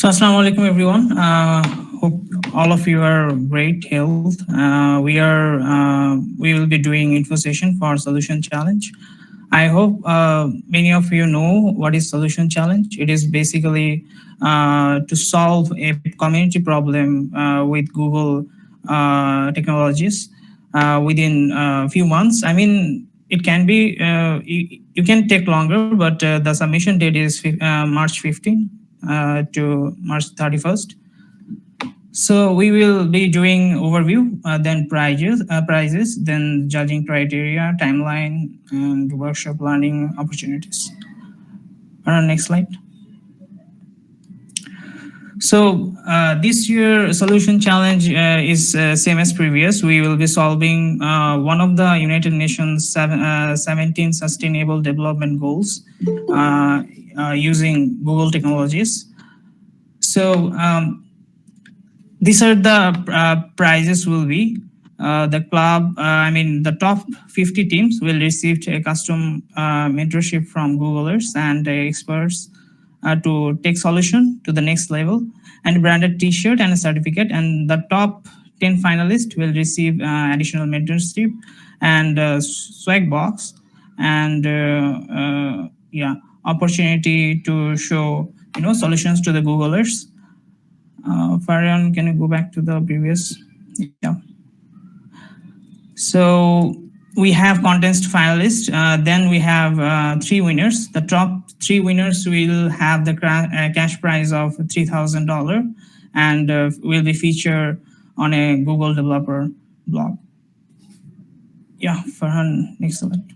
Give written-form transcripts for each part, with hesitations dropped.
So, Assalamu alaikum, everyone. Hope all of you are great health. We will be doing info session for solution challenge. I hope many of you know what is solution challenge. It is basically to solve a community problem with Google technologies within a few months. I mean, it can be you can take longer, but the submission date is March 15 to March 31st. So we will be doing overview, then prizes, then judging criteria, timeline, and workshop learning opportunities. Next slide. So this year solution challenge is same as previous. We will be solving one of the United Nations 17 Sustainable Development Goals using Google technologies. So these are the prizes will be the club. The top 50 teams will receive a custom mentorship from Googlers and experts to take solution to the next level, and branded T-shirt and a certificate. And the top 10 finalists will receive additional mentorship and swag box and opportunity to show solutions to the Googlers. Farhan, can you go back to the previous? Yeah. So we have contest finalists. Then we have 3 winners. The top 3 winners will have the cash prize of $3,000 and will be featured on a Google developer blog. Yeah, Farhan, next slide.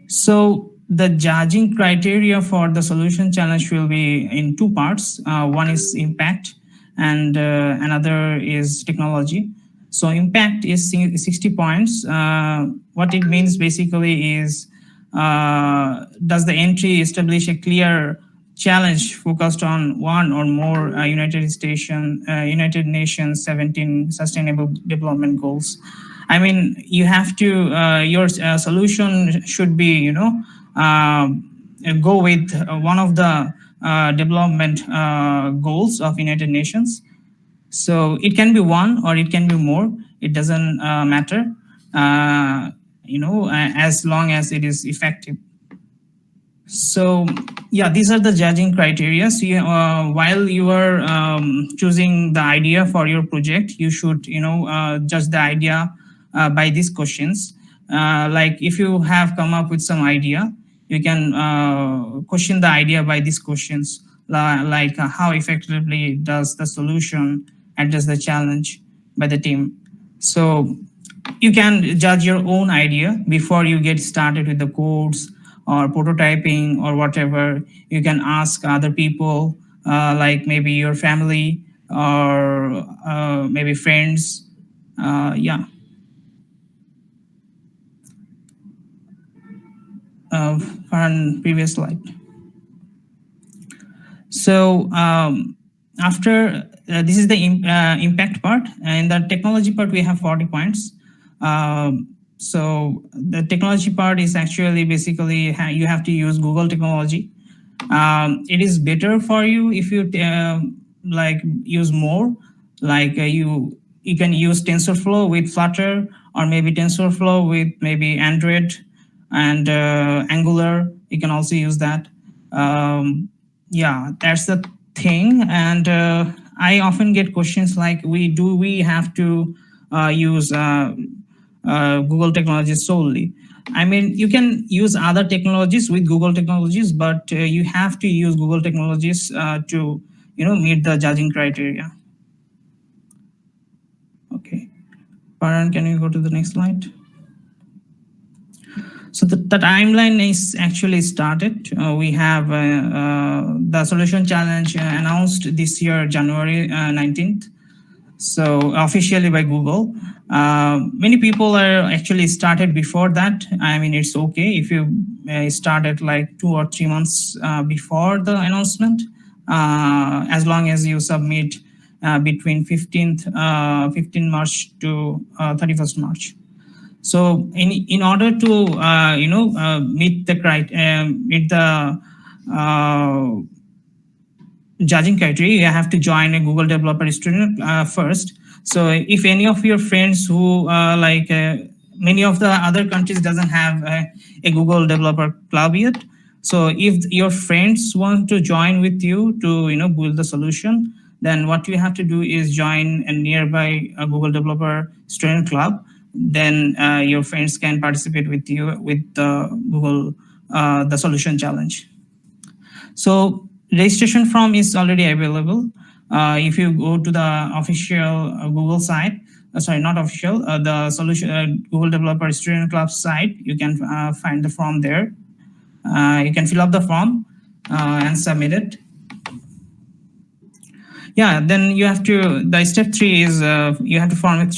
So the judging criteria for the solution challenge will be in 2 parts. One is impact and another is technology. So impact is 60 points. What it means basically is, does the entry establish a clear challenge focused on one or more United Nations 17 Sustainable Development Goals? I mean, you have to, your solution should be, go with one of the development goals of United Nations. So it can be one or it can be more. It doesn't matter, as long as it is effective. So yeah, these are the judging criteria. So while you are choosing the idea for your project, you should judge the idea by these questions. Like if you have come up with some idea, you can question the idea by these questions, like how effectively does the solution address the challenge by the team. So you can judge your own idea before you get started with the codes or prototyping or whatever. You can ask other people, like maybe your family or maybe friends. Yeah. On previous slide. So after this is the impact part, and the technology part we have 40 points. So the technology part is actually basically you have to use Google technology. It is better for you if you like use more, like you can use TensorFlow with Flutter, or maybe TensorFlow with maybe Android and Angular. You can also use that. Yeah, that's the thing. And I often get questions like, we have to use Google technologies solely? I mean, you can use other technologies with Google technologies, but you have to use Google technologies to meet the judging criteria. Okay, Paran, can you go to the next slide? So the timeline is actually started. We have the solution challenge announced this year, January 19th. So officially by Google. Many people are actually started before that. I mean, it's okay if you started like 2 or 3 months before the announcement, as long as you submit between 15 March to 31st March. So in order to meet the judging criteria, you have to join a Google Developer Student first. So if any of your friends who many of the other countries doesn't have a Google Developer Club yet. So if your friends want to join with you to build the solution, then what you have to do is join a nearby Google Developer Student Club. Then your friends can participate with you with the Google the solution challenge. So registration form is already available. If you go to the official Google site, sorry, not official, the solution Google Developer Student Club site, you can find the form there. You can fill up the form and submit it. Yeah, then you have to, the step 3 is you have to form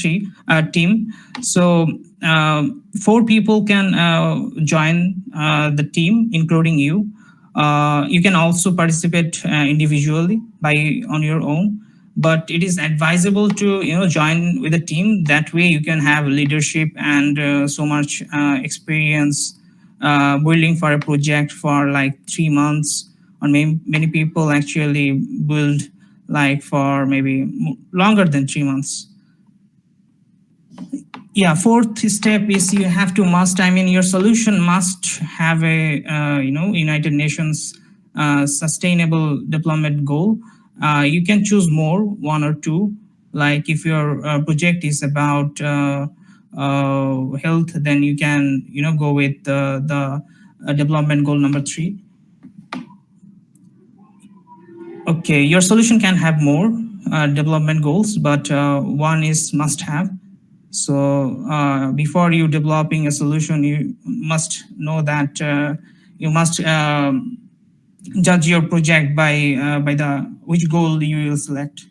a team. So 4 people can join the team, including you. You can also participate individually by on your own, but it is advisable to join with a team. That way you can have leadership and so much experience building for a project for like 3 months, or many people actually build like for maybe longer than 3 months. Yeah, fourth step is you have to must, I mean, your solution must have a United Nations sustainable development goal. You can choose more, 1 or 2. Like if your project is about health, then you can go with the development goal number 3. Okay, your solution can have more development goals, but 1 is must have. So before you developing a solution, you must know that you must judge your project by the which goal you will select.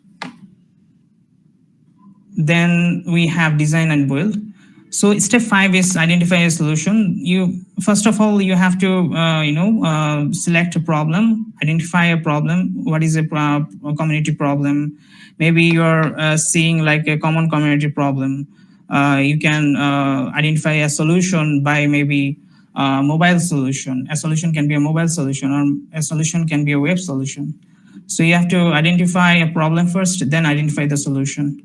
Then we have design and build. So step 5 is identify a solution. You first of all you have to select a problem, identify a problem. What is a community problem? Maybe you're seeing like a common community problem. You can identify a solution by maybe mobile solution. A solution can be a mobile solution, or a solution can be a web solution. So you have to identify a problem first, then identify the solution.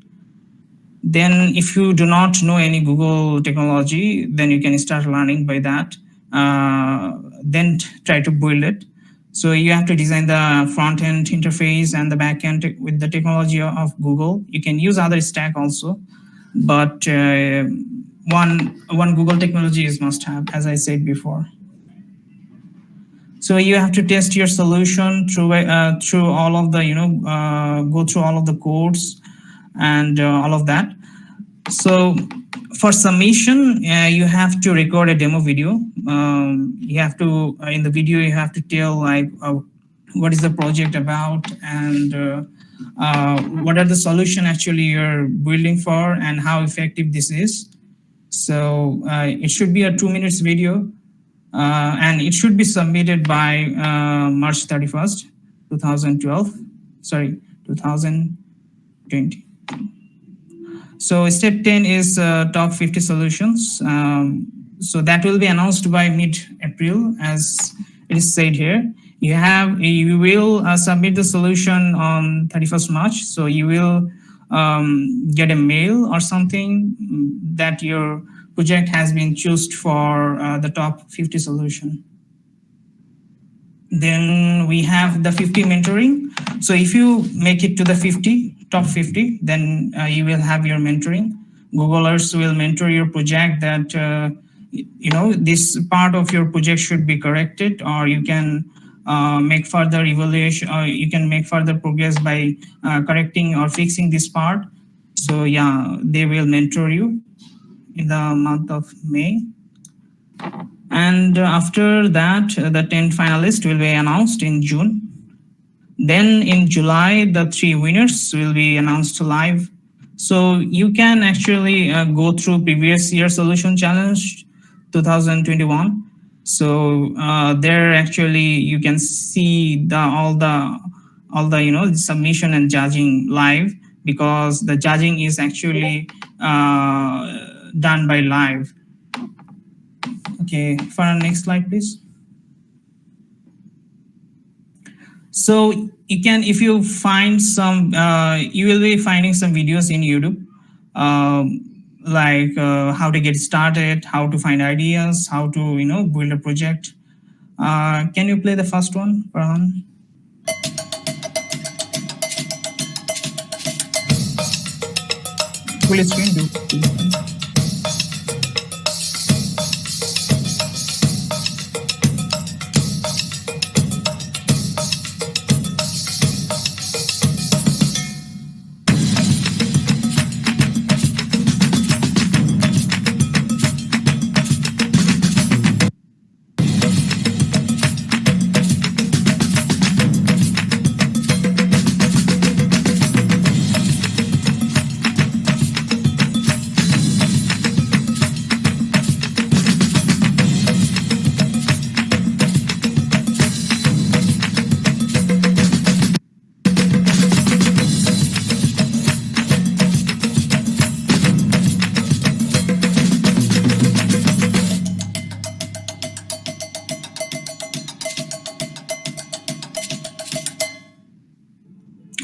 Then if you do not know any Google technology, then you can start learning by that. Then try to build it. So you have to design the front end interface and the back end with the technology of Google. You can use other stack also, but one Google technology is must have, as I said before. So you have to test your solution through all of the go through all of the codes and all of that. So for submission, you have to record a demo video. You have to in the video you have to tell like what is the project about, and what are the solution actually you're building for, and how effective this is. So it should be a 2 minutes video, and it should be submitted by March 31st, 2012. Sorry, 2020. So step 10 is top 50 solutions. So that will be announced by mid-April, as it is said here. You will submit the solution on 31st March. So you will get a mail or something that your project has been chosen for the top 50 solution. Then we have the 50 mentoring. So if you make it to the top 50, then you will have your mentoring. Googlers will mentor your project that this part of your project should be corrected, or you can make further evaluation, or you can make further progress by correcting or fixing this part. So yeah, they will mentor you in the month of May. And after that, the 10 finalists will be announced in June. Then in July, the 3 winners will be announced live. So you can actually go through previous year solution challenge 2021. So there actually you can see all the submission and judging live, because the judging is actually done by live. Okay, for our next slide, please. So you can, if you find some, you will be finding some videos in YouTube, like how to get started, how to find ideas, how to build a project. Can you play the first one, Farhan? Full screen, do.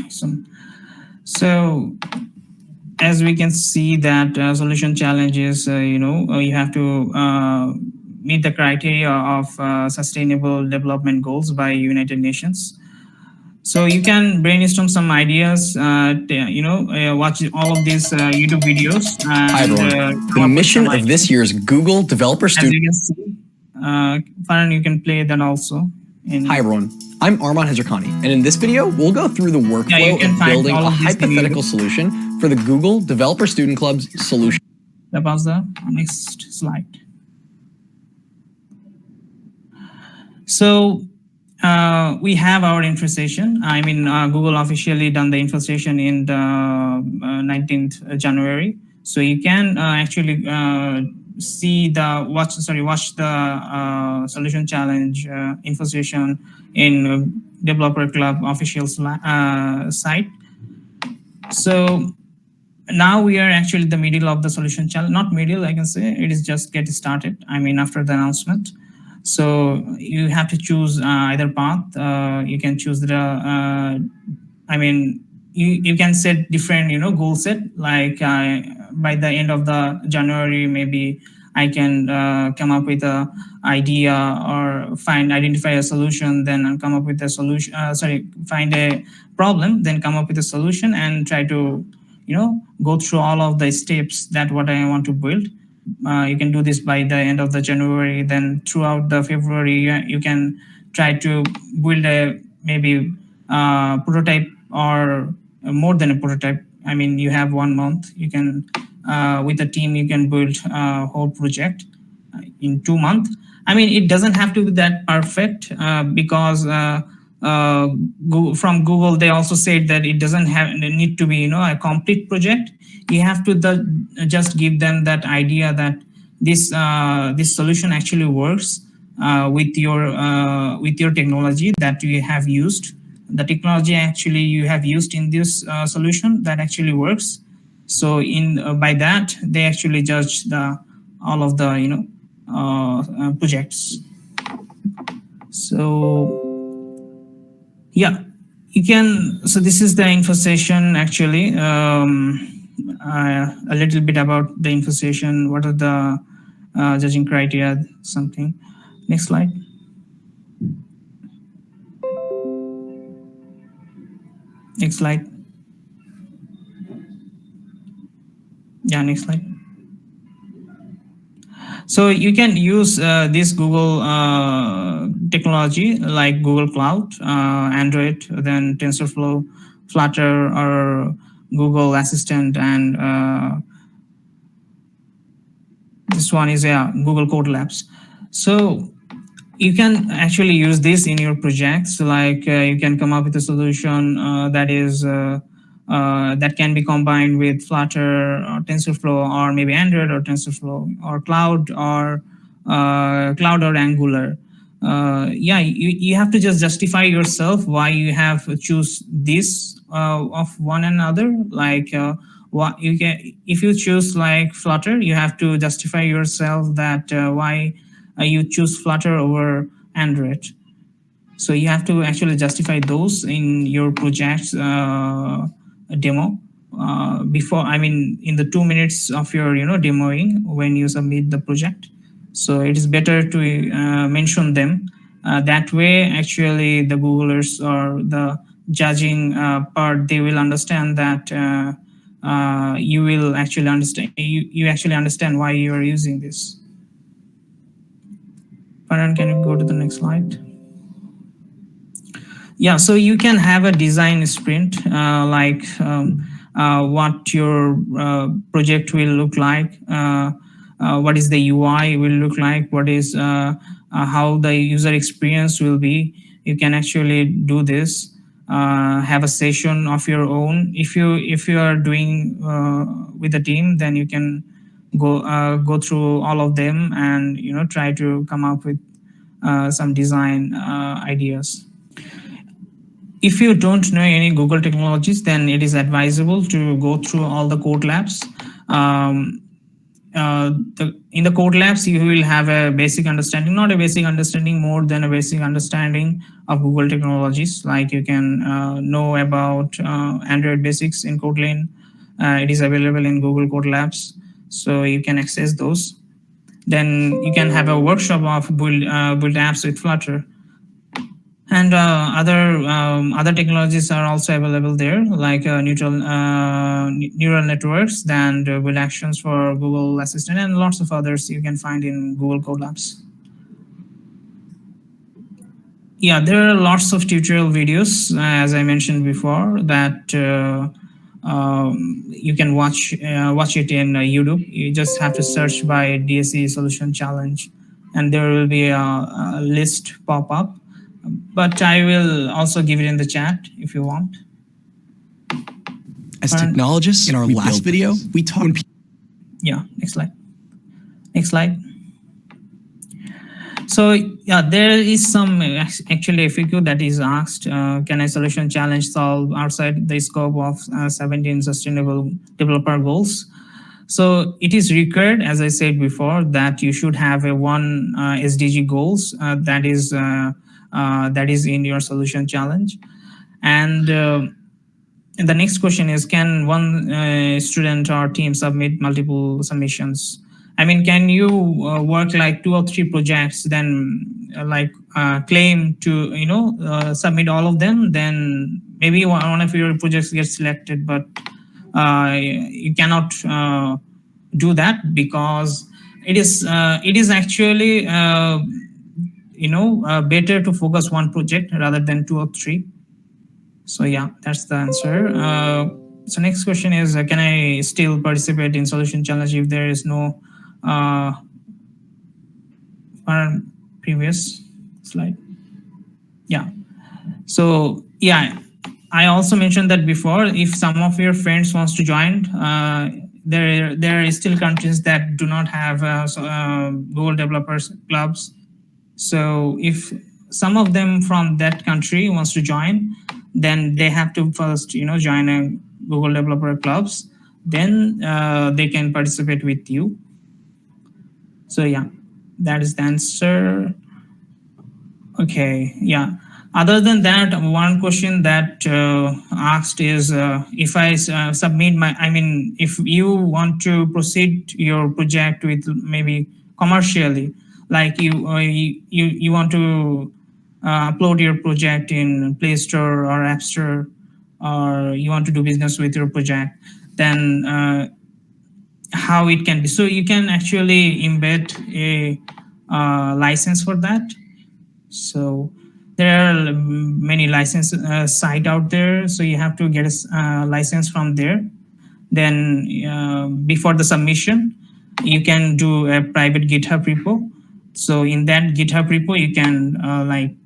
Awesome. So as we can see that solution challenges, you have to meet the criteria of sustainable development goals by United Nations. So you can brainstorm some ideas, watch all of these YouTube videos. Hi everyone. The mission of this year's Google Developer As Student. you can see, Farhan, you can play that also. Hi everyone. I'm Arman Hezrakhani, and in this video, we'll go through the workflow of building a hypothetical solution for the Google Developer Student Club's solution. Pause the next slide. So we have our info session. I mean, Google officially done the info session in the 19th January. So you can actually see the watch the solution challenge info session in Developer Club official site. So now we are actually the middle of the solution challenge. Not middle, I can say it is just get started. I mean, after the announcement. So you have to choose either path. You can choose the, I mean, you can set different, goal set. Like by the end of the January, maybe I can come up with a idea or identify a solution, then come up with a solution. Find a problem, then come up with a solution and try to, go through all of the steps that what I want to build. You can do this by the end of the January. Then throughout the February, you can try to build a maybe prototype or more than a prototype. I mean, you have 1 month. You can with a team you can build a whole project in 2 months. I mean, it doesn't have to be that perfect because from Google they also said that it doesn't need to be a complete project. You have to just give them that idea that this solution actually works with your technology that you have used. The technology actually you have used in this solution that actually works. So by that they actually judge all of the projects. So yeah, you can. So this is the info session actually. A little bit about the info session. What are the judging criteria? Something. Next slide. Next slide. Yeah, next slide. So you can use this Google technology like Google Cloud, Android, then TensorFlow, Flutter, or Google Assistant, and this one is Google Code Labs. So you can actually use this in your projects. Like you can come up with a solution that can be combined with Flutter or TensorFlow or maybe Android or TensorFlow or Cloud or Angular. You have to just justify yourself why you have choose this of one another. Like what you can, if you choose like Flutter, you have to justify yourself that why you choose Flutter over Android. So you have to actually justify those in your project's demo before, in the 2 minutes of your demoing when you submit the project. So it is better to mention them. That way, actually, the Googlers or the judging part, they will understand that you will actually understand. You actually understand why you are using this. Farhan, can you go to the next slide? Yeah, so you can have a design sprint, what your project will look like, what is the UI will look like, what is how the user experience will be. You can actually do this. Have a session of your own. If you are doing with a team, then you can go through all of them and try to come up with some design ideas. If you don't know any Google technologies, then it is advisable to go through all the code labs. In the code labs, you will have a basic understanding, not a basic understanding, more than a basic understanding of Google technologies. Like you can know about Android basics in Kotlin. It is available in Google Code Labs, so you can access those. Then you can have a workshop of build apps with Flutter. And other technologies are also available there, like neural networks, and build actions for Google Assistant, and lots of others you can find in Google Code Labs. Yeah, there are lots of tutorial videos, as I mentioned before, that you can watch it in YouTube. You just have to search by DSC Solution Challenge, and there will be a list pop up. But I will also give it in the chat if you want. As technologists, in our last video, we talked. Yeah, next slide. Next slide. So yeah, there is some actually FAQ that is asked, can a solution challenge solve outside the scope of 17 sustainable developer goals? So it is required, as I said before, that you should have a one SDG goals that is in your solution challenge. And the next question is, can one student or team submit multiple submissions? Can you work like 2 or 3 projects, then claim to submit all of them? Then maybe one of your projects gets selected, but you cannot do that, because it is actually better to focus one project rather than 2 or 3. So yeah, that's the answer. So next question is, can I still participate in solution challenge if there is no previous slide? Yeah. So yeah, I also mentioned that before. If some of your friends wants to join, there is still countries that do not have Google developers clubs. So if some of them from that country wants to join, then they have to first join a Google developer clubs. Then they can participate with you. So yeah, that is the answer. Okay, yeah. Other than that, one question that asked is, if I submit my, if you want to proceed your project with maybe commercially, like you want to upload your project in Play Store or App Store, or you want to do business with your project, then how it can be. So you can actually embed a license for that. So there are many license site out there, so you have to get a license from there. Then before the submission, you can do a private GitHub repo. So in that GitHub repo, you can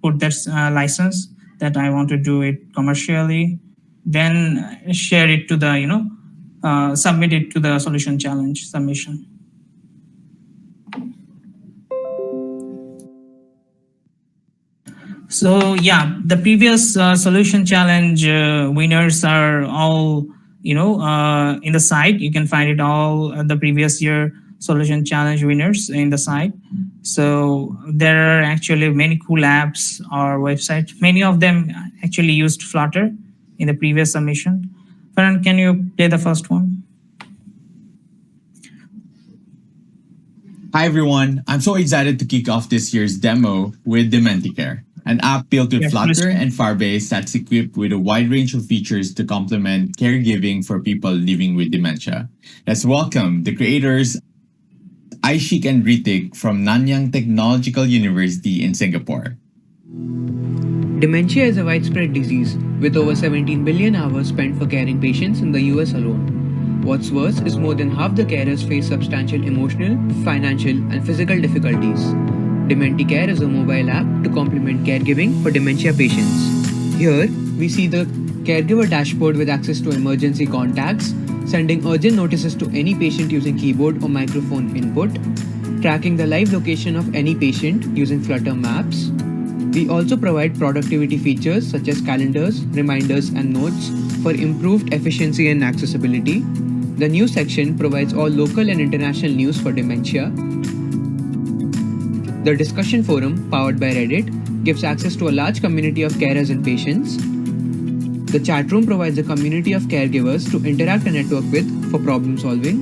put that license that I want to do it commercially, then share it to the submit it to the solution challenge submission. So yeah, the previous solution challenge winners are all in the site. You can find it all, the previous year solution challenge winners in the site. So there are actually many cool apps or websites. Many of them actually used Flutter in the previous submission. Farhan, can you play the first one? Hi everyone, I'm so excited to kick off this year's demo with Dementicare, an app built with Flutter and Firebase that's equipped with a wide range of features to complement caregiving for people living with dementia. Let's welcome the creators Aishik and Ritik from Nanyang Technological University in Singapore. Dementia is a widespread disease with over 17 billion hours spent for caring patients in the US alone. What's worse is more than half the carers face substantial emotional, financial, and physical difficulties. Dementicare is a mobile app to complement caregiving for dementia patients. Here, we see the caregiver dashboard with access to emergency contacts, sending urgent notices to any patient using keyboard or microphone input, tracking the live location of any patient using Flutter Maps. We also provide productivity features such as calendars, reminders, and notes for improved efficiency and accessibility. The news section provides all local and international news for dementia. The discussion forum, powered by Reddit, gives access to a large community of carers and patients. The chat room provides a community of caregivers to interact and network with for problem solving.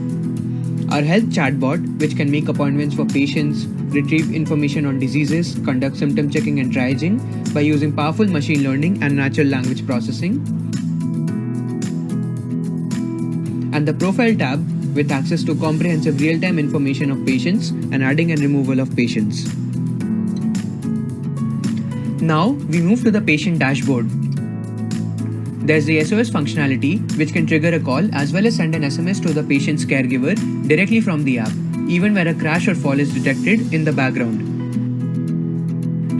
Our health chatbot, which can make appointments for patients, retrieve information on diseases, conduct symptom checking and triaging by using powerful machine learning and natural language processing. And the Profile tab with access to comprehensive real-time information of patients and adding and removal of patients. Now we move to the patient dashboard. There's the SOS functionality, which can trigger a call as well as send an SMS to the patient's caregiver directly from the app, even where a crash or fall is detected in the background.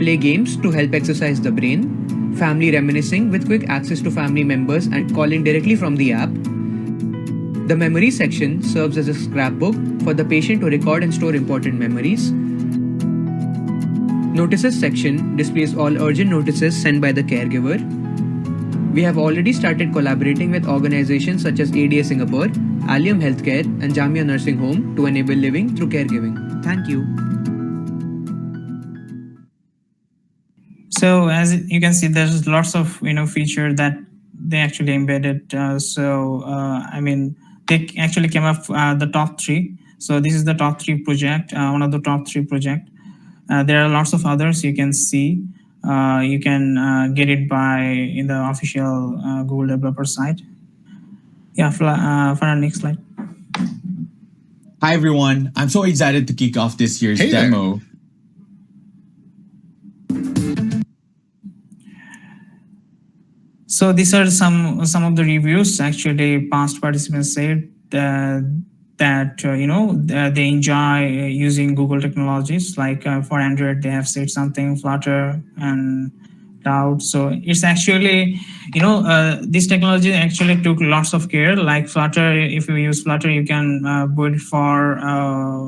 Play games to help exercise the brain, family reminiscing with quick access to family members and calling directly from the app. The memory section serves as a scrapbook for the patient to record and store important memories. Notices section displays all urgent notices sent by the caregiver. We have already started collaborating with organizations such as ADA Singapore, IIUM Healthcare, and Jamia Nursing Home to enable living through caregiving. Thank you. So as you can see, there's lots of feature that they actually embedded. They actually came up the top 3. So this is the top 3 project, one of the top 3 project. There are lots of others you can see. You can get it in the official Google developer site. Yeah, for our next slide. Hi everyone, I'm so excited to kick off this year's demo. So these are some of the reviews. Actually, past participants said that they enjoy using Google technologies. Like for Android, they have said something Flutter and Cloud. So it's actually this technology actually took lots of care. Like Flutter, if you use Flutter, you can build for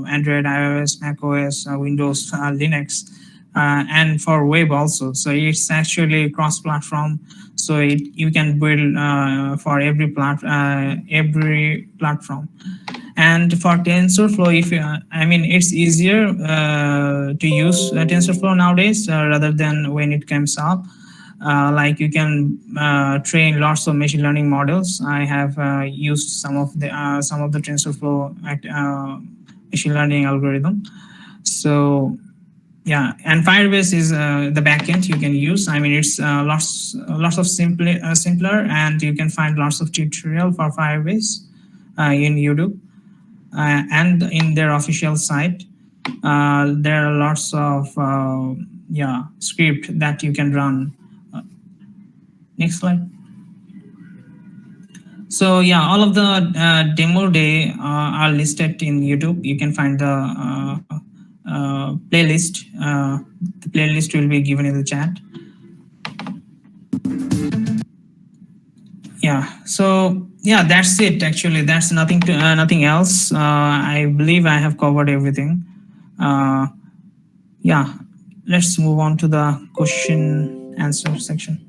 Android, iOS, macOS, Windows, Linux. And for web also. So it's actually cross-platform. So you can build for every platform. And for TensorFlow, it's easier to use TensorFlow nowadays rather than when it comes up. Like you can train lots of machine learning models. I have used some of the TensorFlow machine learning algorithm. So yeah, and Firebase is the backend you can use. It's lots of simpler, and you can find lots of tutorial for Firebase in YouTube and in their official site. There are lots of script that you can run. Next slide. So yeah, all of the demo day are listed in YouTube. You can find the playlist. The playlist will be given in the chat. Yeah, so yeah, that's it. Actually, that's nothing else. I believe I have covered everything. Yeah, let's move on to the question answer section.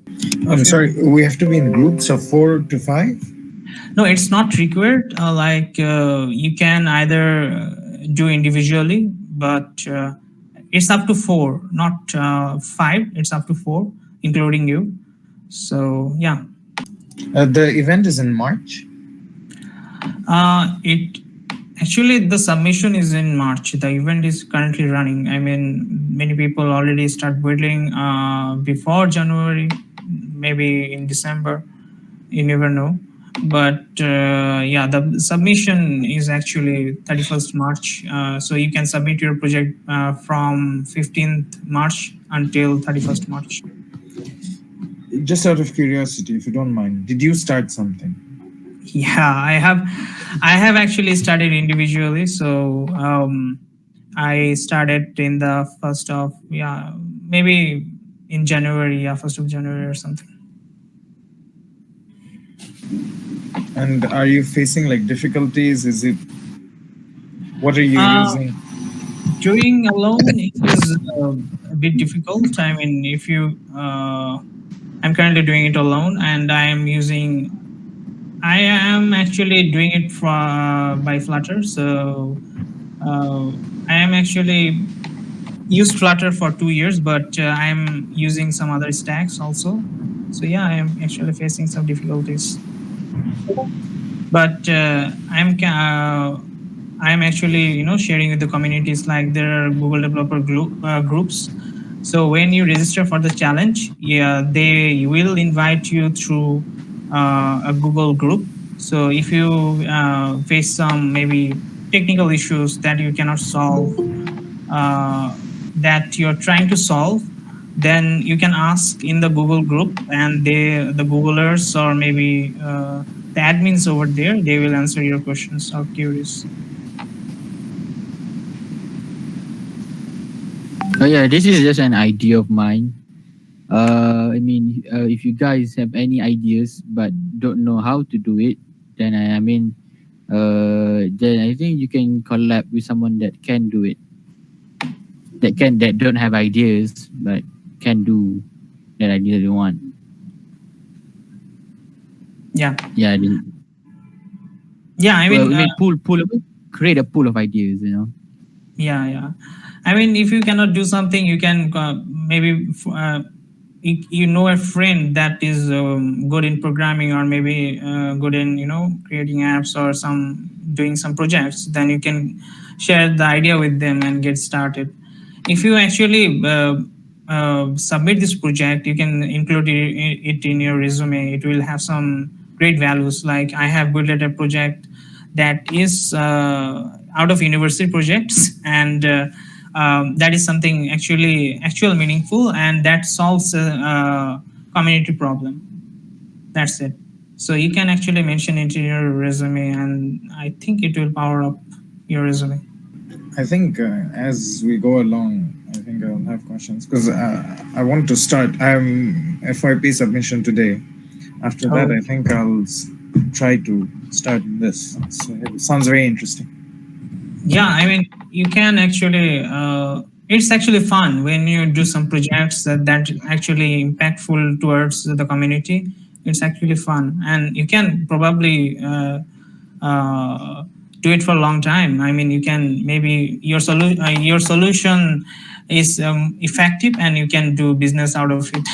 I'm sorry, we have to be in groups of 4 to 5? No, it's not required. You can either do individually, but it's up to 4, not 5. It's up to 4, including you. So yeah. The event is in March. It actually, the submission is in March. The event is currently running. I mean, many people already start building before January, maybe in December. You never know. But yeah, the submission is actually 31st March. So you can submit your project from 15th March until 31st March. Just out of curiosity, if you don't mind, did you start something? Yeah, I have actually started individually. So I started in the first of, maybe in January, 1st of January or something. And are you facing like difficulties? What are you using? Doing alone is a bit difficult. I mean, if you, I'm currently doing it alone, and I am actually doing it by Flutter. So I am actually used Flutter for 2 years, but I'm using some other stacks also. So yeah, I am actually facing some difficulties. But I'm actually sharing with the communities, like there are Google developer groups. So when you register for the challenge, they will invite you through a Google group. So if you face some maybe technical issues that you cannot solve, that you're trying to solve, then you can ask in the Google group, and the Googlers or maybe the admins over there, they will answer your questions or queries. Oh yeah, this is just an idea of mine. I mean, if you guys have any ideas but don't know how to do it, then then I think you can collab with someone that can do it. That don't have ideas but can do that idea they want. Yeah. Yeah. I mean, create a pool of ideas. Yeah. I mean, if you cannot do something, you can maybe a friend that is good in programming, or maybe good in creating apps or doing some projects. Then you can share the idea with them and get started. If you actually submit this project, you can include it in your resume. It will have some great values, like I have built a project that is out of university projects, and that is something actual meaningful, and that solves a community problem. That's it. So you can actually mention it in your resume, and I think it will power up your resume. I think as we go along, I think I'll have questions, because I want to start. I'm FYP submission today. After that, I think I'll try to start this. So it sounds very interesting. Yeah, I mean, you can actually, it's actually fun when you do some projects that actually impactful towards the community. It's actually fun, and you can probably do it for a long time. I mean, you can, maybe your solution is effective, and you can do business out of it.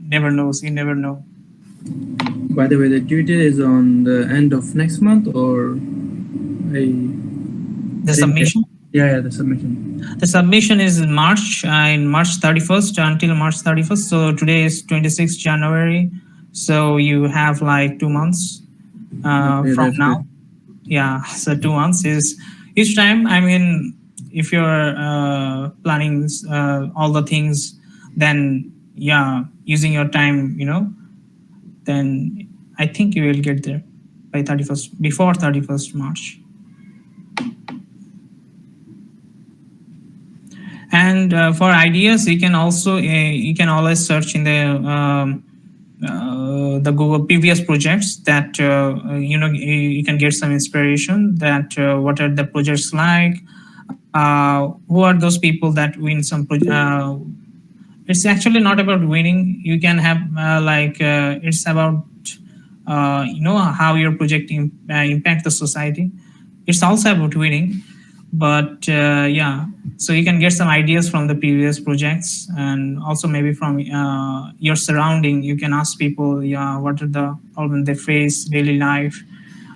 Never knows. You never know. By the way, the due date is on the end of next month, or the submission? Yeah, the submission. The submission is in March 31st until March 31st. So today is 26th January. So you have like 2 months from now. Good. Yeah, so 2 months is each time. I mean, if you're planning all the things, then using your time, then I think you will get there by 31st, before 31st March. And for ideas, you can also you can always search in the Google previous projects, that you can get some inspiration, that what are the projects like, who are those people that win some it's actually not about winning. You can have it's about how your project impact the society. It's also about winning, but So you can get some ideas from the previous projects, and also maybe from your surrounding. You can ask people, yeah, what are the problems they face daily life,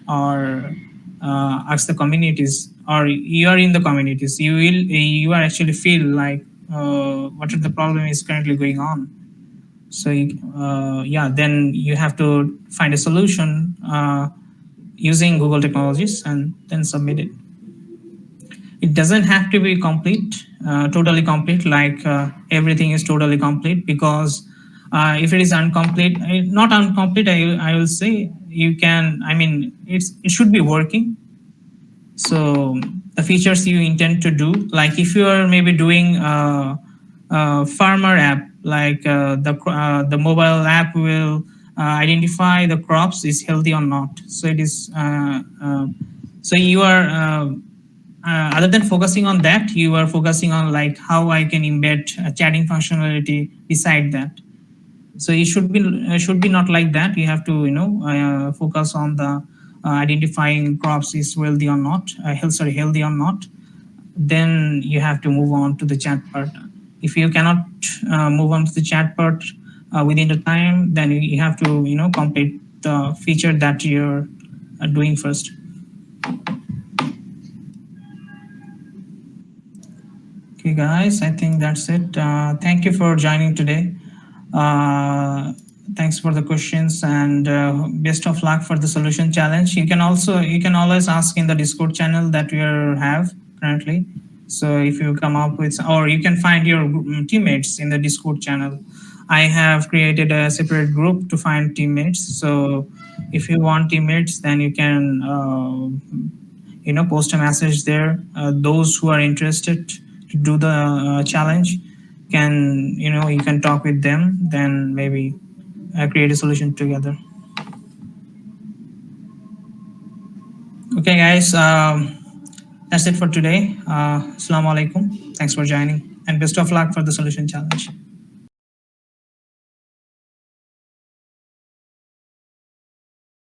or ask the communities, or you are in the communities. You are actually feel like what are the problem is currently going on. So yeah, then you have to find a solution using Google technologies and then submit it. It doesn't have to be complete, totally complete, like everything is totally complete, because if it is incomplete, not incomplete, I will say, you can, I mean, it should be working. So the features you intend to do, like if you are maybe doing a farmer app, like the mobile app will identify the crops is healthy or not. So it is so you are other than focusing on that, you are focusing on like how I can embed a chatting functionality beside that. So it should be not like that. You have to focus on the identifying crops is healthy or not, healthy or not. Then you have to move on to the chat part. If you cannot move on to the chat part within the time, then you have to complete the feature that you're doing first. Okay, guys, I think that's it. Thank you for joining today. Thanks for the questions, and best of luck for the solution challenge. You can always ask in the Discord channel that we have currently. So if you come up with, or you can find your teammates in the Discord channel. I have created a separate group to find teammates. So if you want teammates, then you can post a message there. Those who are interested to do the challenge can you can talk with them, then maybe create a solution together. Okay, guys, that's it for today. Assalamu alaikum. Thanks for joining, and best of luck for the solution challenge.